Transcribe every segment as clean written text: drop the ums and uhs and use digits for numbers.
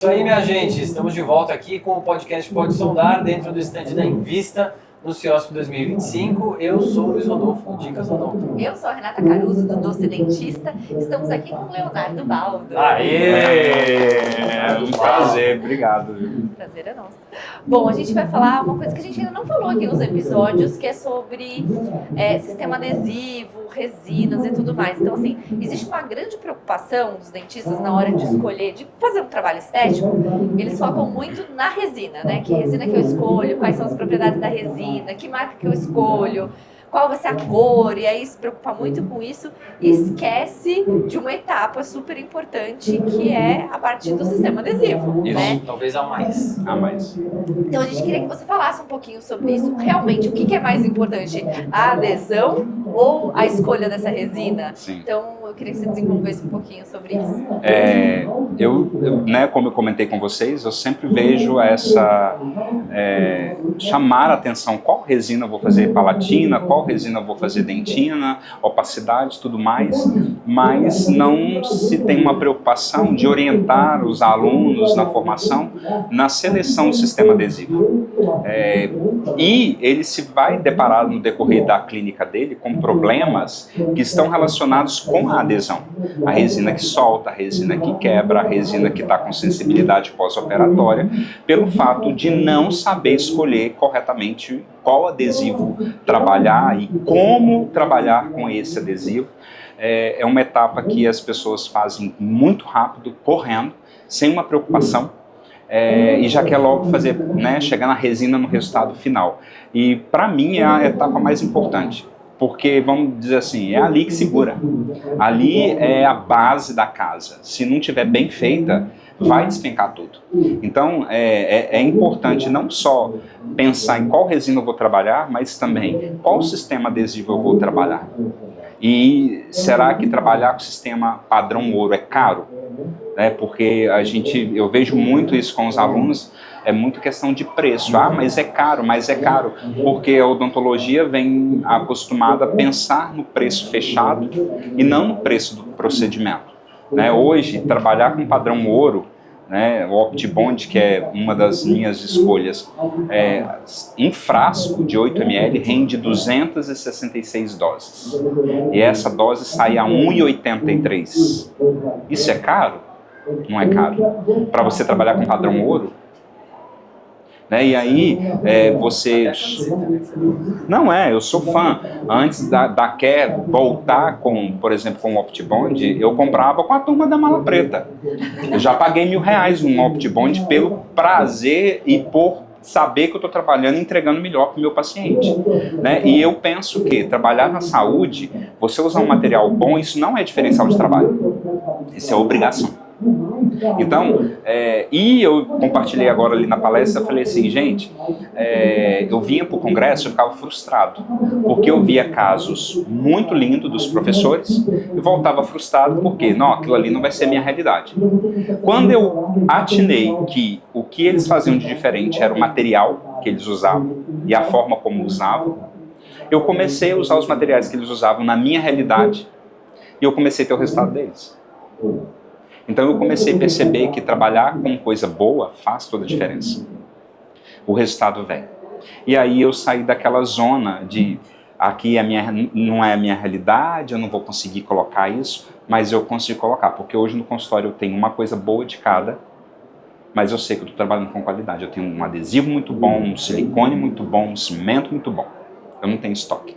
Isso aí, minha gente, estamos de volta aqui com o podcast Pode Sondar, dentro do stand da Invista, no CIOSP 2025. Eu sou o Luiz Rodolfo, Dicas Odonto. Eu sou a Renata Caruso, do Doce Dentista. Estamos aqui com o Leonardo Baldo. Aê! Um prazer, obrigado. Prazer é nosso. Bom, a gente vai falar uma coisa que a gente ainda não falou aqui nos episódios, que é sobre sistema adesivo, resinas e tudo mais. Então, assim, existe uma grande preocupação dos dentistas na hora de escolher, de fazer um trabalho estético. Eles focam muito na resina, né? Que resina que eu escolho, quais são as propriedades da resina, que marca que eu escolho, qual vai ser a cor, e aí se preocupa muito com isso e esquece de uma etapa super importante, que é a parte do sistema adesivo, Isso, né? talvez a mais. Então a gente queria que você falasse um pouquinho sobre isso. Realmente, o que é mais importante? A adesão ou a escolha dessa resina? Sim. Então eu queria que você desenvolvesse um pouquinho sobre isso. Como eu comentei com vocês, eu sempre vejo essa chamar a atenção, qual resina eu vou fazer palatina, qual resina eu vou fazer dentina, opacidade, tudo mais, mas não se tem uma preocupação de orientar os alunos na formação, na seleção do sistema adesivo. E ele se vai deparar no decorrer da clínica dele com problemas que estão relacionados com a adesão. A resina que solta, a resina que quebra, a resina que está com sensibilidade pós-operatória, pelo fato de não saber escolher corretamente qual adesivo trabalhar e como trabalhar com esse adesivo. É uma etapa que as pessoas fazem muito rápido, correndo, sem uma preocupação. E já quer logo fazer, chegar na resina no resultado final. E para mim é a etapa mais importante, porque, vamos dizer assim, é ali que segura. Ali é a base da casa. Se não tiver bem feita, vai despencar tudo. Então, é importante não só pensar em qual resina eu vou trabalhar, mas também qual sistema adesivo eu vou trabalhar. E será que trabalhar com o sistema padrão ouro é caro? Porque eu vejo muito isso com os alunos, é muito questão de preço. Mas é caro, porque a odontologia vem acostumada a pensar no preço fechado e não no preço do procedimento. Hoje, trabalhar com padrão ouro, o OptiBond, que é uma das minhas escolhas, um frasco de 8 ml rende 266 doses. E essa dose sai a R$ 1,83. Isso é caro? Não é caro. Para você trabalhar com padrão ouro, e aí você... Não eu sou fã. Antes da Care voltar, por exemplo, com o OptiBond, eu comprava com a turma da Mala Preta. Eu já paguei R$ 1.000 num OptiBond pelo prazer e por saber que eu estou trabalhando e entregando melhor para o meu paciente. E eu penso que trabalhar na saúde, você usar um material bom, isso não é diferencial de trabalho. Isso é obrigação. Então, e eu compartilhei agora ali na palestra, eu falei assim, gente, eu vinha para o congresso e ficava frustrado, porque eu via casos muito lindos dos professores e voltava frustrado porque, não, aquilo ali não vai ser minha realidade. Quando eu atinei que o que eles faziam de diferente era o material que eles usavam e a forma como usavam, eu comecei a usar os materiais que eles usavam na minha realidade e eu comecei a ter o resultado deles. Então eu comecei a perceber que trabalhar com coisa boa faz toda a diferença. O resultado vem. E aí eu saí daquela zona de aqui não é a minha realidade, eu não vou conseguir colocar isso, mas eu consigo colocar, porque hoje no consultório eu tenho uma coisa boa de cada, mas eu sei que eu estou trabalhando com qualidade. Eu tenho um adesivo muito bom, um silicone muito bom, um cimento muito bom. Eu não tenho estoque.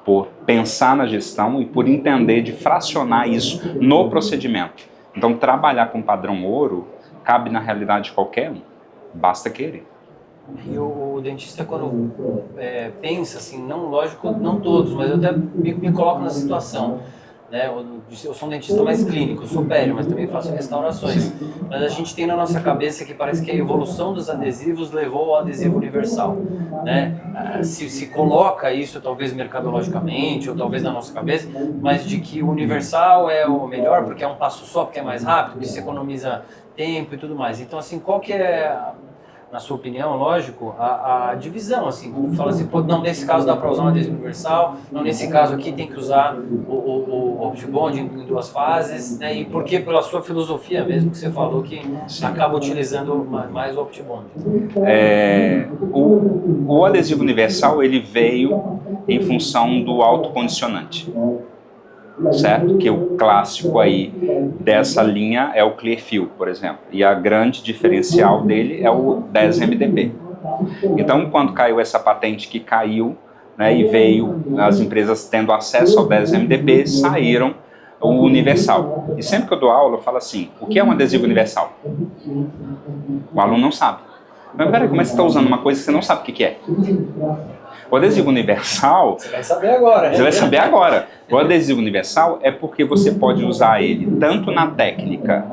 Por pensar na gestão e por entender de fracionar isso no procedimento. Então, trabalhar com padrão ouro cabe na realidade de qualquer um, basta querer. E o dentista, quando pensa assim, lógico, não todos, mas eu até me coloco na situação. Eu sou um dentista mais clínico, eu sou pério, mas também faço restaurações. Mas a gente tem na nossa cabeça que parece que a evolução dos adesivos levou ao adesivo universal. Se coloca isso, talvez mercadologicamente, ou talvez na nossa cabeça, mas de que o universal é o melhor, porque é um passo só, porque é mais rápido, porque se economiza tempo e tudo mais. Então, assim, qual que é na sua opinião, lógico, a divisão, assim, fala assim, pô, não, nesse caso dá para usar um adesivo universal, não, nesse caso aqui tem que usar o OptiBond em 2 fases, né, e porque pela sua filosofia mesmo, que você falou que acaba utilizando mais o OptiBond. O adesivo universal, ele veio em função do autocondicionante, certo? Que o clássico aí dessa linha é o Clearfield, por exemplo, e a grande diferencial dele é o 10MDP. Então, quando caiu essa patente que caiu, né, e veio as empresas tendo acesso ao 10MDP, saíram o universal. E sempre que eu dou aula, eu falo assim, o que é um adesivo universal? O aluno não sabe. Mas peraí, como é que você está usando uma coisa que você não sabe o que é? O adesivo universal... Você vai saber agora, né? Você vai saber agora. O adesivo universal é porque você pode usar ele tanto na técnica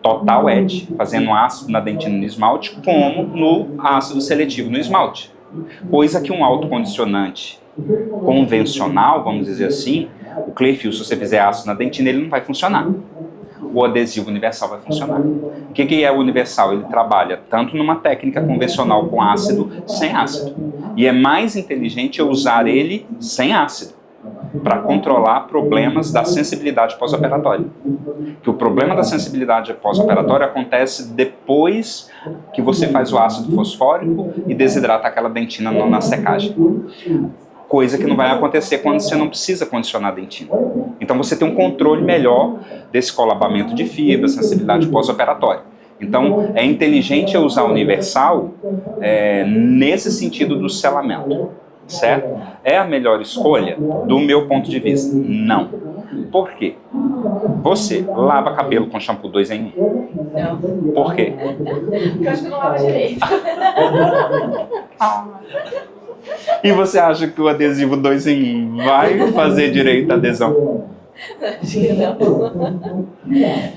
Total Edge, fazendo ácido na dentina no esmalte, como no ácido seletivo no esmalte. Coisa que um autocondicionante convencional, vamos dizer assim, o Clearfield, se você fizer ácido na dentina, ele não vai funcionar. O adesivo universal vai funcionar. O que é o universal? Ele trabalha tanto numa técnica convencional com ácido, sem ácido. E é mais inteligente eu usar ele sem ácido, para controlar problemas da sensibilidade pós-operatória. Que o problema da sensibilidade pós-operatória acontece depois que você faz o ácido fosfórico e desidrata aquela dentina na secagem. Coisa que não vai acontecer quando você não precisa condicionar a dentina. Então você tem um controle melhor desse colabamento de fibra, sensibilidade pós-operatória. Então é inteligente eu usar o universal nesse sentido do selamento, certo? É a melhor escolha do meu ponto de vista? Não. Por quê? Você lava cabelo com shampoo 2 em 1? Não. Por quê? Porque eu acho que não lava direito. E você acha que o adesivo 2 em 1 vai fazer direito à adesão? Acho que não.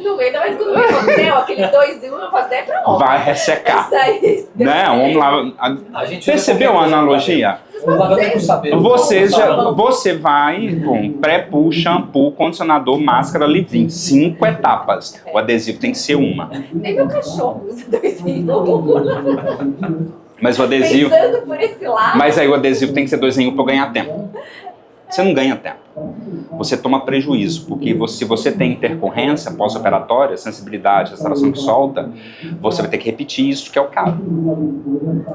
Não, ainda mais quando vem hotel, aquele 2 em 1 eu faço até pra homem. Vai ressecar. Isso aí. Né? Vamos lá. A gente Percebeu a analogia? Não dá até com saber. Você vai com pré-poo, shampoo, condicionador, máscara, leave-in. 5 etapas. O adesivo tem que ser uma. Nem meu cachorro usa 2 em 1. Mas o adesivo... Pensando por esse lado. Mas aí o adesivo tem que ser 2 em 1 para eu ganhar tempo. Você não ganha tempo. Você toma prejuízo, porque se você tem intercorrência pós-operatória, sensibilidade, restauração que solta, você vai ter que repetir isso, que é o caro.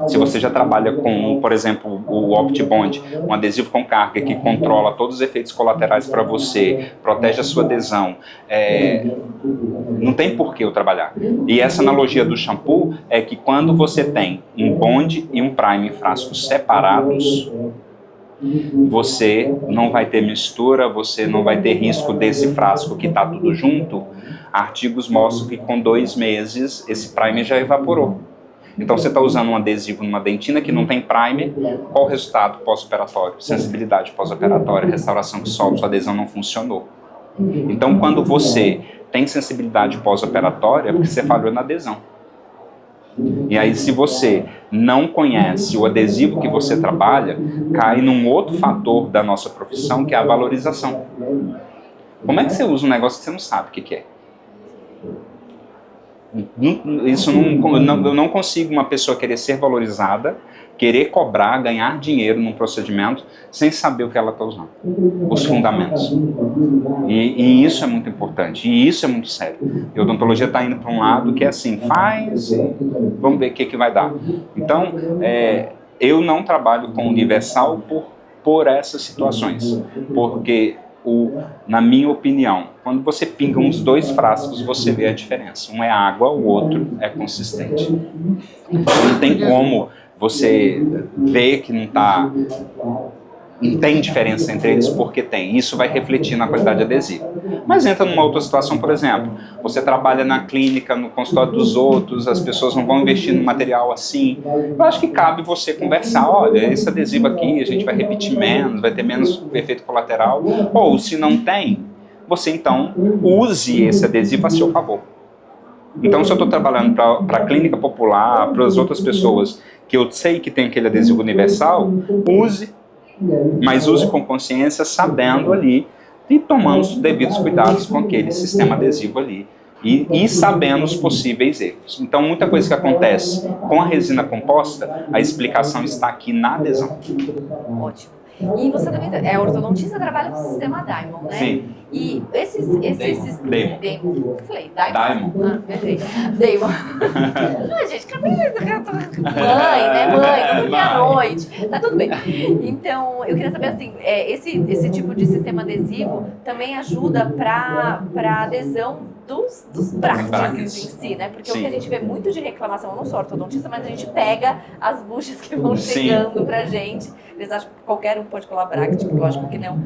Se você já trabalha com, por exemplo, o OptiBond, um adesivo com carga que controla todos os efeitos colaterais para você, protege a sua adesão, não tem por que eu trabalhar. E essa analogia do shampoo é que quando você tem um bond e um prime em frascos separados, você não vai ter mistura, você não vai ter risco desse frasco que está tudo junto. Artigos mostram que com 2 meses esse primer já evaporou. Então você está usando um adesivo numa dentina que não tem primer, qual o resultado pós-operatório? Sensibilidade pós-operatória, restauração que solta, sua adesão não funcionou. Então quando você tem sensibilidade pós-operatória, é porque você falhou na adesão. E aí, se você não conhece o adesivo que você trabalha, cai num outro fator da nossa profissão, que é a valorização. Como é que você usa um negócio que você não sabe o que é? Eu não consigo uma pessoa querer ser valorizada, querer cobrar, ganhar dinheiro num procedimento sem saber o que ela está usando, os fundamentos. E isso é muito importante, e isso é muito sério. E a odontologia está indo para um lado que é assim, faz, vamos ver o que vai dar. Então, eu não trabalho com universal por essas situações, porque na minha opinião, quando você pinga uns 2 frascos, você vê a diferença. Um é água, o outro é consistente. Não tem como você ver que não tem diferença entre eles, porque tem. Isso vai refletir na qualidade adesiva. Mas entra numa outra situação, por exemplo, você trabalha na clínica, no consultório dos outros, as pessoas não vão investir no material assim. Eu acho que cabe você conversar, olha, esse adesivo aqui a gente vai repetir menos, vai ter menos efeito colateral. Ou se não tem, você então use esse adesivo a seu favor. Então, se eu estou trabalhando para a clínica popular, para as outras pessoas que eu sei que tem aquele adesivo universal, use, mas use com consciência, sabendo ali e tomando os devidos cuidados com aquele sistema adesivo ali e sabendo os possíveis erros. Então, muita coisa que acontece com a resina composta, a explicação está aqui na adesão. Ótimo. E você também é ortodontista, trabalha no sistema Diamond, né? Sim. E esses Damon. Eu falei, Diamond? Ah, perfeito. Damon. Ah, gente, mãe, né? Mãe, tudo meia-noite. Tá tudo bem. Então, eu queria saber assim, esse tipo de sistema adesivo também ajuda para adesão dos brackets em si, né? Porque Sim. o que a gente vê muito de reclamação, eu não sou ortodontista, mas a gente pega as buchas que vão chegando pra gente. Eles acham que qualquer um pode colar bracket, lógico que não.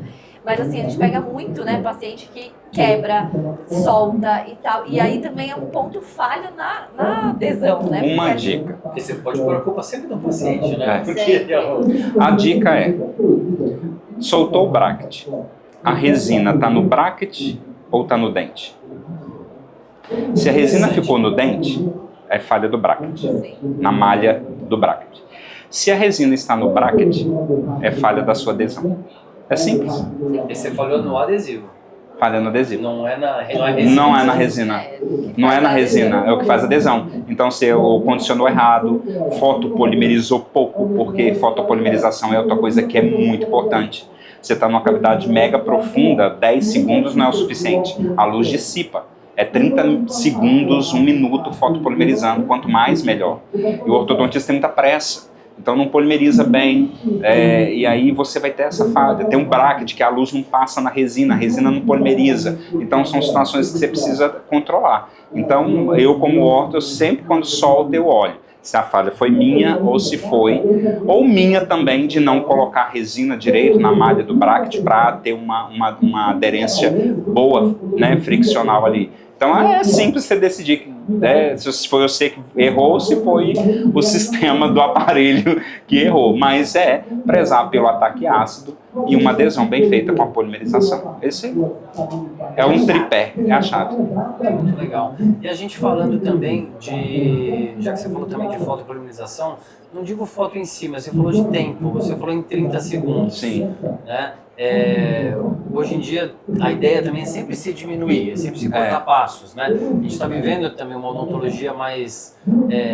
Mas assim, a gente pega muito, né, paciente que quebra, solta e tal. E aí também é um ponto falho na adesão, né? Uma dica. Porque você pode pôr a culpa sempre do paciente, né? É. Porque A dica é, soltou o bracket. A resina está no bracket ou está no dente? Se a resina ficou no dente, é falha do bracket, Sim. na malha do bracket. Se a resina está no bracket, é falha da sua adesão. É simples. E você falou no adesivo. Falha no adesivo. Não é na resina. Não é na resina. Não é na resina, é o que faz adesão. Então, se eu condicionou errado, fotopolimerizou pouco, porque fotopolimerização é outra coisa que é muito importante. Você está numa cavidade mega profunda, 10 segundos não é o suficiente. A luz dissipa. É 30 segundos, 1 minuto fotopolimerizando. Quanto mais, melhor. E o ortodontista tem muita pressa. Então não polimeriza bem, e aí você vai ter essa falha. Tem um bracket que a luz não passa na resina, a resina não polimeriza. Então são situações que você precisa controlar. Então eu como orto, eu sempre quando solto eu olho se a falha foi minha ou se foi, ou minha também de não colocar a resina direito na malha do bracket para ter uma aderência boa, né, friccional ali. Então é simples você decidir se foi você que errou ou se foi o sistema do aparelho que errou. Mas prezar pelo ataque ácido e uma adesão bem feita com a polimerização. Esse é um tripé, é a chave. Muito legal. E a gente falando também já que você falou também de fotopolimerização, não digo foto em si, mas você falou de tempo, você falou em 30 segundos. Sim. Né? Hoje em dia a ideia também é sempre se diminuir, é sempre se cortar passos, né? A gente está vivendo também uma odontologia mais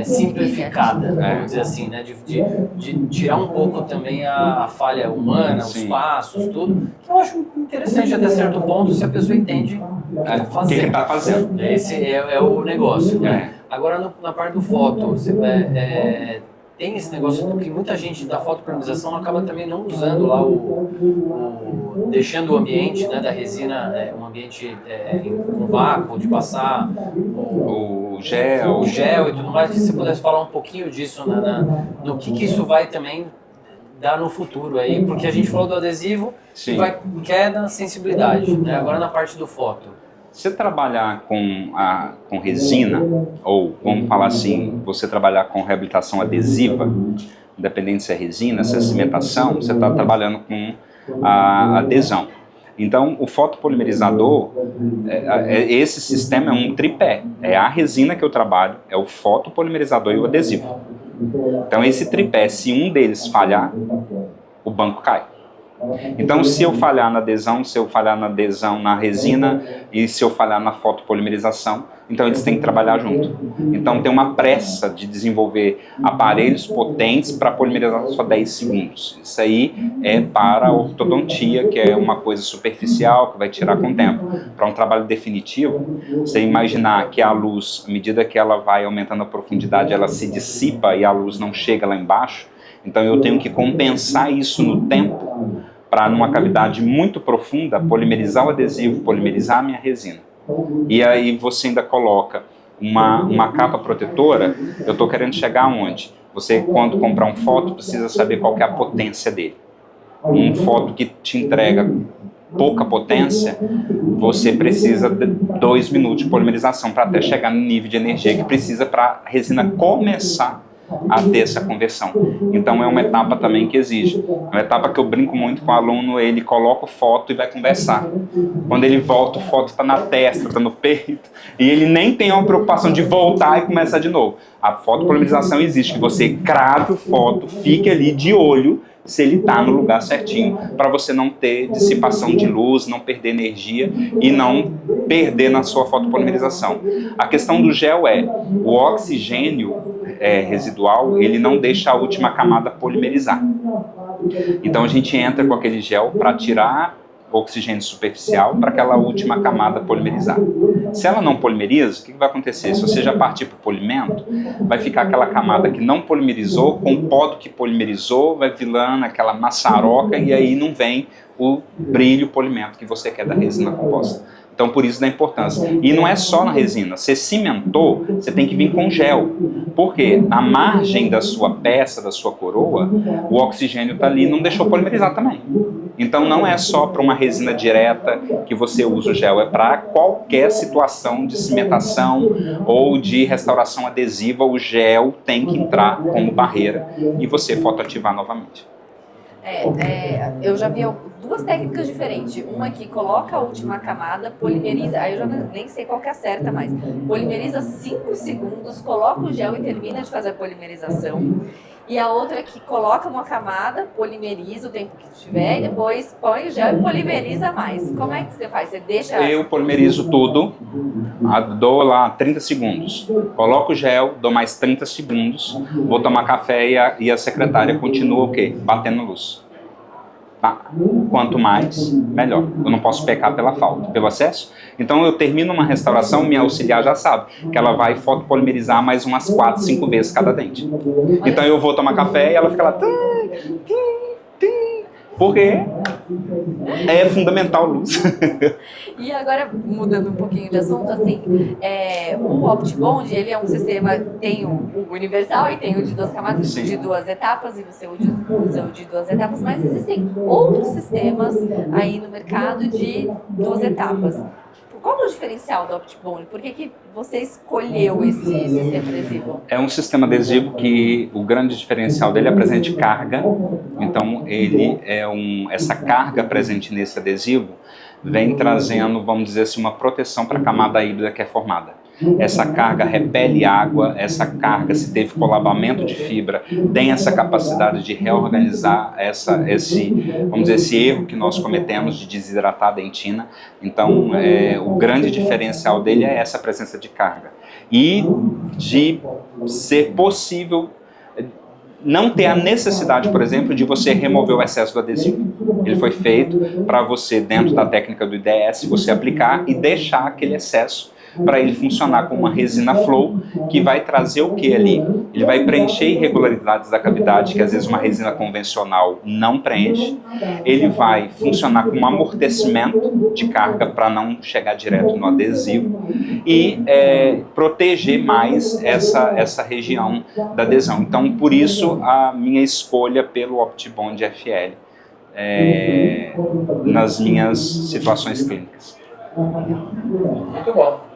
simplificada, vamos dizer assim, né? De tirar um pouco também a falha humana, os passos, tudo, que eu acho interessante até certo ponto se a pessoa entende o que O que está fazendo. Esse é o negócio, né? Agora na parte do foto, tem esse negócio que muita gente da fotopolimerização acaba também não usando lá deixando o ambiente, né, da resina um ambiente com vácuo, de passar O gel e tudo mais. Se você pudesse falar um pouquinho disso, no que isso vai também dar no futuro aí, porque a gente falou do adesivo que é da sensibilidade, né? Agora na parte do foto. Você trabalhar com resina, ou vamos falar assim, você trabalhar com reabilitação adesiva, independente se é resina, se é cimentação, você está trabalhando com a adesão. Então, o fotopolimerizador, esse sistema é um tripé. É a resina que eu trabalho, é o fotopolimerizador e o adesivo. Então, esse tripé, se um deles falhar, o banco cai. Então, se eu falhar na adesão, se eu falhar na adesão na resina e se eu falhar na fotopolimerização, então eles têm que trabalhar junto. Então, tem uma pressa de desenvolver aparelhos potentes para polimerizar só 10 segundos. Isso aí é para a ortodontia, que é uma coisa superficial, que vai tirar com o tempo. Para um trabalho definitivo, você imaginar que a luz, à medida que ela vai aumentando a profundidade, ela se dissipa e a luz não chega lá embaixo. Então eu tenho que compensar isso no tempo para, numa cavidade muito profunda, polimerizar o adesivo, polimerizar a minha resina. E aí você ainda coloca uma capa protetora. Eu estou querendo chegar aonde? Você, quando comprar um foto, precisa saber qual que é a potência dele. Um foto que te entrega pouca potência, você precisa de 2 minutos de polimerização para até chegar no nível de energia que precisa para a resina começar a ter essa conversão. Então é uma etapa também que exige. É uma etapa que eu brinco muito com o aluno, ele coloca foto e vai conversar. Quando ele volta, o foto está na testa, está no peito, e ele nem tem uma preocupação de voltar e começar de novo. A fotopolimerização existe, que você crave o foto, fique ali de olho, se ele está no lugar certinho, para você não ter dissipação de luz, não perder energia e não perder na sua fotopolimerização. A questão do gel é, o oxigênio residual, ele não deixa a última camada polimerizar. Então a gente entra com aquele gel para tirar o oxigênio superficial para aquela última camada polimerizar. Se ela não polimeriza, o que vai acontecer? Se você já partir para o polimento, vai ficar aquela camada que não polimerizou com o pó do que polimerizou, vai vilando aquela maçaroca e aí não vem o brilho polimento que você quer da resina composta. Então, por isso da importância. E não é só na resina. Você cimentou, você tem que vir com gel. Porque na margem da sua peça, da sua coroa, o oxigênio está ali e não deixou polimerizar também. Então, não é só para uma resina direta que você usa o gel. É para qualquer situação de cimentação ou de restauração adesiva, o gel tem que entrar como barreira e você fotoativar novamente. Eu já vi duas técnicas diferentes. Uma que coloca a última camada, polimeriza, aí eu já nem sei qual que é a certa mais. Polimeriza 5 segundos, coloca o gel e termina de fazer a polimerização. E a outra que coloca uma camada, polimeriza o tempo que tiver, e depois põe o gel e polimeriza mais. Como é que você faz? Você deixa... Eu polimerizo tudo, dou lá 30 segundos. Coloco o gel, dou mais 30 segundos, vou tomar café e a secretária continua o quê? Batendo luz. Quanto mais, melhor. Eu não posso pecar pela falta, pelo excesso. Então eu termino uma restauração, minha auxiliar já sabe que ela vai fotopolimerizar mais umas 4, 5 vezes cada dente. Então eu vou tomar café e ela fica lá... Porque é fundamental a luz. E agora, mudando um pouquinho de assunto, assim, o OptiBond, ele é um sistema, tem o universal e tem o de 2 camadas, Sim. de 2 etapas, e você usa o de 2 etapas, mas existem outros sistemas aí no mercado de 2 etapas. Qual é o diferencial do OptiBond? Por que você escolheu esse sistema adesivo? É um sistema adesivo que o grande diferencial dele é a presença de carga. Então, ele é essa carga presente nesse adesivo vem trazendo, vamos dizer assim, uma proteção para a camada híbrida que é formada. Essa carga repele água, essa carga, se teve colabamento de fibra, tem essa capacidade de reorganizar esse erro que nós cometemos de desidratar a dentina. Então, o grande diferencial dele é essa presença de carga. E de ser possível não ter a necessidade, por exemplo, de você remover o excesso do adesivo. Ele foi feito para você, dentro da técnica do IDS, você aplicar e deixar aquele excesso para ele funcionar como uma resina flow, que vai trazer o que ali? Ele vai preencher irregularidades da cavidade, que às vezes uma resina convencional não preenche. Ele vai funcionar como um amortecimento de carga para não chegar direto no adesivo e proteger mais essa região da adesão. Então, por isso, a minha escolha pelo OptiBond FL nas minhas situações clínicas. Muito bom.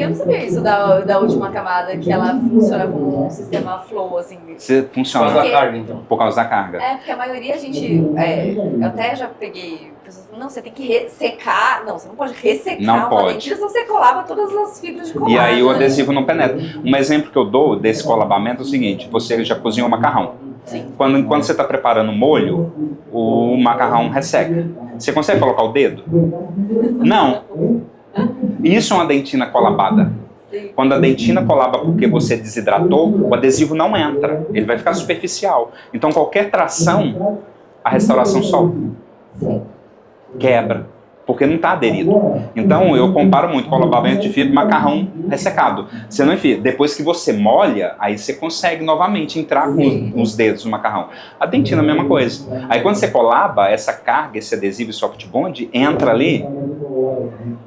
Eu não sabia isso da última camada, que ela funciona como um sistema flow, assim. Funciona Por causa da carga, então. por causa da carga. Porque a maioria a gente... eu até já peguei... Pessoas falam, não, você tem que ressecar... Não, você não pode ressecar Não uma pode. dentina, senão você colava todas as fibras de colágeno. E aí o adesivo não penetra. Um exemplo que eu dou desse colabamento é o seguinte: você já cozinhou macarrão. Sim. Enquanto você está preparando o molho, o macarrão resseca. Você consegue colocar o dedo? Não. Isso é uma dentina colabada. Sim. Quando a dentina colaba porque você desidratou, o adesivo não entra. Ele vai ficar superficial. Então qualquer tração, a restauração solta. Sim. Quebra. Porque não está aderido. Então eu comparo muito colabamento de fibra e macarrão ressecado. Você não enfia. Depois que você molha, aí você consegue novamente entrar com os dedos no macarrão. A dentina é a mesma coisa. Aí quando você colaba, essa carga, esse adesivo, esse OptiBond, entra ali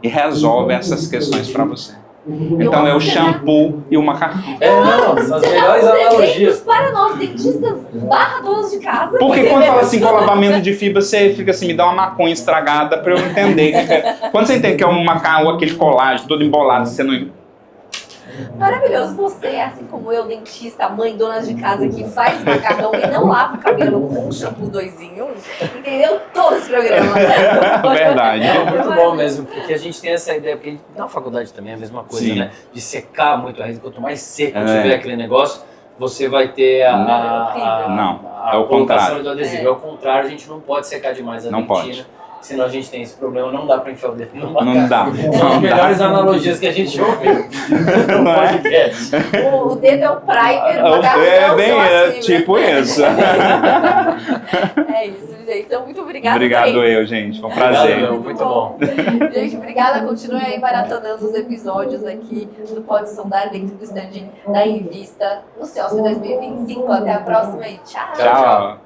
e resolve essas questões para você. Então é o shampoo e o macarrão. Não, as Você melhores dá uns exemplos analogias. para nós, dentistas /donos de casa. Porque quando fala assim, colabamento de fibra, você fica assim, me dá uma maconha estragada para eu entender. Quando você entende que é um macarrão, aquele colágeno todo embolado, você não... Maravilhoso. Você, assim como eu, dentista, mãe, dona de casa, que faz macarrão e não lava o cabelo com um shampoo 2 em 1, entendeu? Todo esse programa. Verdade. É muito bom mesmo, porque a gente tem essa ideia, porque na faculdade também é a mesma coisa, Sim. né? De secar muito a resina. Quanto mais seco tiver aquele negócio, você vai ter Não. É o colocação contrário. do adesivo. É o contrário, a gente não pode secar demais a Não dentina. pode. Senão a gente tem esse problema, não dá para enfiar o dedo no macaco. Não dá. São as melhores analogias que a gente ouve no Não é? podcast. O dedo é o primer, o macarrão É bem, assim, tipo isso. É isso, gente. Então, muito obrigada. Obrigado eu, gente. Foi um prazer. Obrigado, muito bom. Gente, obrigada. Continue aí maratonando os episódios aqui do Pode Sondar dentro do stand da Invista no CELSP 2025. Até a próxima e tchau. Tchau.